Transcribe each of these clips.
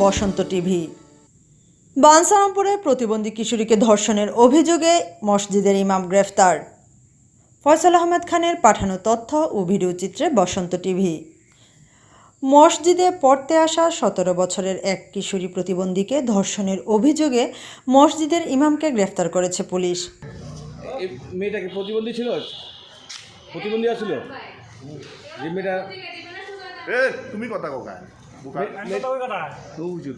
বসন্ত TV. বাঞ্ছারামপুরে প্রতিবন্ধী কিশোরীকে ধর্ষণের অভিযোগে মসজিদের ইমাম গ্রেফতার। ফয়সাল আহমেদ খানের পাঠানো তথ্য ও ভিডিওচিত্রে বসন্ত টিভি। মসজিদে পড়তে আসা 17 বছরের এক কিশোরী প্রতিবন্ধীকে ধর্ষণের অভিযোগে মসজিদের ইমামকে গ্রেফতার করেছে পুলিশ। এই মেয়েটা কি প্রতিবন্ধী ছিল? প্রতিবন্ধী আছিল যে মেয়েটা। তুমি কথা কোকা হুজুর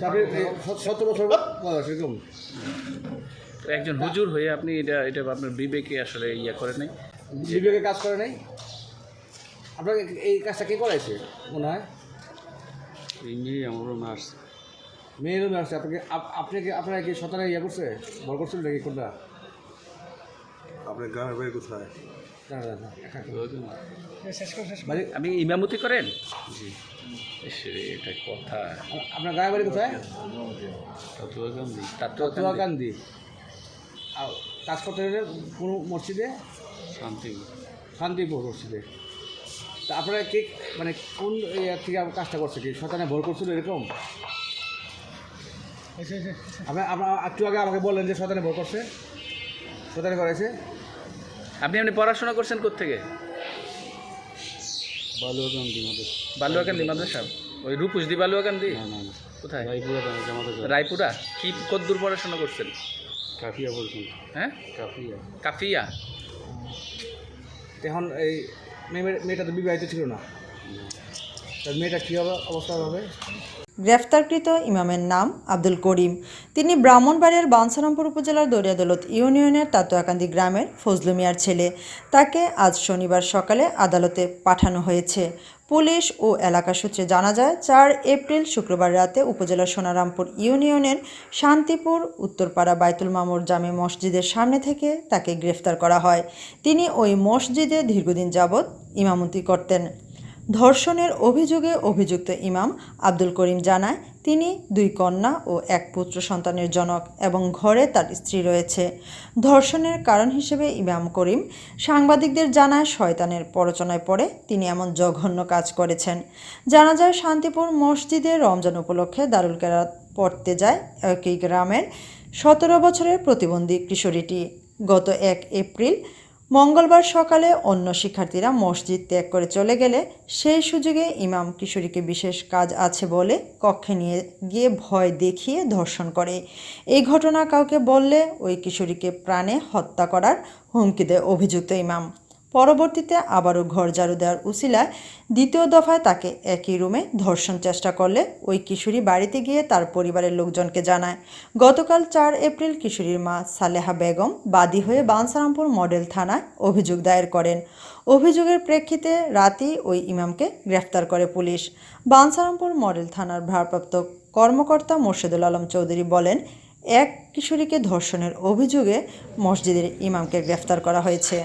তারপরে 17 বছর বয়স এরকম একজন হুজুর হয়ে আপনি এটা আপনার বিবেকে আসলে করে নাই, বিবেকে কাজ করে নাই। আপনাকে এই কাজটা কে করাইছে মনে হয়? মেয়ের রুমে আসছে। আপনারা কি সন্তানে করছে, বল করছিল নাকি কোনটা? আপনার গ্রামের বাড়ি কোথায়? আপনি ইমামতি করেন? জি। এটা কথা। আপনার গ্রামের বাড়ি কোথায়? তাতুয়াকান্দি। কাজ করতে হলে কোনো মসজিদে? শান্তিপুর মসজিদে। তা আপনারা কে মানে কোন ইয়ে থেকে কাজটা করছে? কি সন্তানে ভর করছিল এরকম? আপনার একটু আগে আমাকে বললেন যে সন্তানে ভর করছে, সন্তানে করেছে। আপনি পড়াশোনা করছেন কোত্থেকে? বালুয়াকান্দি মাদ্রাসা। ওই রূপসদি বালুয়াকান্দি? কোথায়? রায়পুরা। কি কদ্দূর পড়াশোনা করছেন? কাফিয়া বলছেন? হ্যাঁ, কাফিয়া। এখন এই মেয়েটা তো বিবাহিত ছিল না, মেয়েটা কী হবে অবস্থা হবে? গ্রেফতারকৃত ইমামের নাম আব্দুল করিম। তিনি ব্রাহ্মণবাড়িয়ার বাঞ্ছারামপুর উপজেলার দরিয়াদৌলত ইউনিয়নের তাতুয়াকান্দি গ্রামের ফজলু মিয়ার ছেলে। তাকে আজ শনিবার সকালে আদালতে পাঠানো হয়েছে। পুলিশ ও এলাকা সূত্রে জানা যায়, 4 এপ্রিল শুক্রবার রাতে উপজেলার সোনারামপুর ইউনিয়নের শান্তিপুর উত্তরপাড়া বাইতুল মামুর জামে মসজিদের সামনে থেকে তাকে গ্রেফতার করা হয়। তিনি ওই মসজিদে দীর্ঘদিন যাবৎ ইমামতি করতেন। ধর্ষণের অভিযোগে অভিযুক্ত ইমাম আব্দুল করিম জানায়, তিনি 2 কন্যা ও 1 পুত্র সন্তানের জনক এবং ঘরে তার স্ত্রী রয়েছে। ধর্ষণের কারণ হিসেবে ইমাম করিম সাংবাদিকদের জানায়, শয়তানের প্ররোচনায় পড়ে তিনি এমন জঘন্য কাজ করেছেন। জানা যায়, শান্তিপুর মসজিদে রমজান উপলক্ষে দারুল কেরাত পড়তে যায় একই গ্রামের 17 বছরের প্রতিবন্ধী কিশোরীটি। গত 1 এপ্রিল মঙ্গলবার সকালে অন্য শিক্ষার্থীরা মসজিদ ত্যাগ করে চলে গেলে সেই সুযোগে ইমাম কিশোরীকে বিশেষ কাজ আছে বলে কক্ষে নিয়ে গিয়ে ভয় দেখিয়ে ধর্ষণ করে। এই ঘটনা কাউকে বললে ওই কিশোরীকে প্রাণে হত্যা করার হুমকি দেয় অভিযুক্ত ইমাম। পরবর্তীতে আবারও ঘর ঝাড়ু দেওয়ার উছিলায় দ্বিতীয় দফায় তাকে একই রুমে ধর্ষণ চেষ্টা করলে ওই কিশোরী বাড়িতে গিয়ে তার পরিবারের লোকজনকে জানায়। গতকাল 4 এপ্রিল কিশোরীর মা সালেহা বেগম বাদী হয়ে বাঞ্ছারামপুর মডেল থানায় অভিযোগ দায়ের করেন। অভিযোগের প্রেক্ষিতে রাতেই ওই ইমামকে গ্রেফতার করে পুলিশ। বাঞ্ছারামপুর মডেল থানার ভারপ্রাপ্ত কর্মকর্তা মোর্শেদুল আলম চৌধুরী বলেন, এক কিশোরীকে ধর্ষণের অভিযোগে মসজিদের ইমামকে গ্রেফতার করা হয়েছে।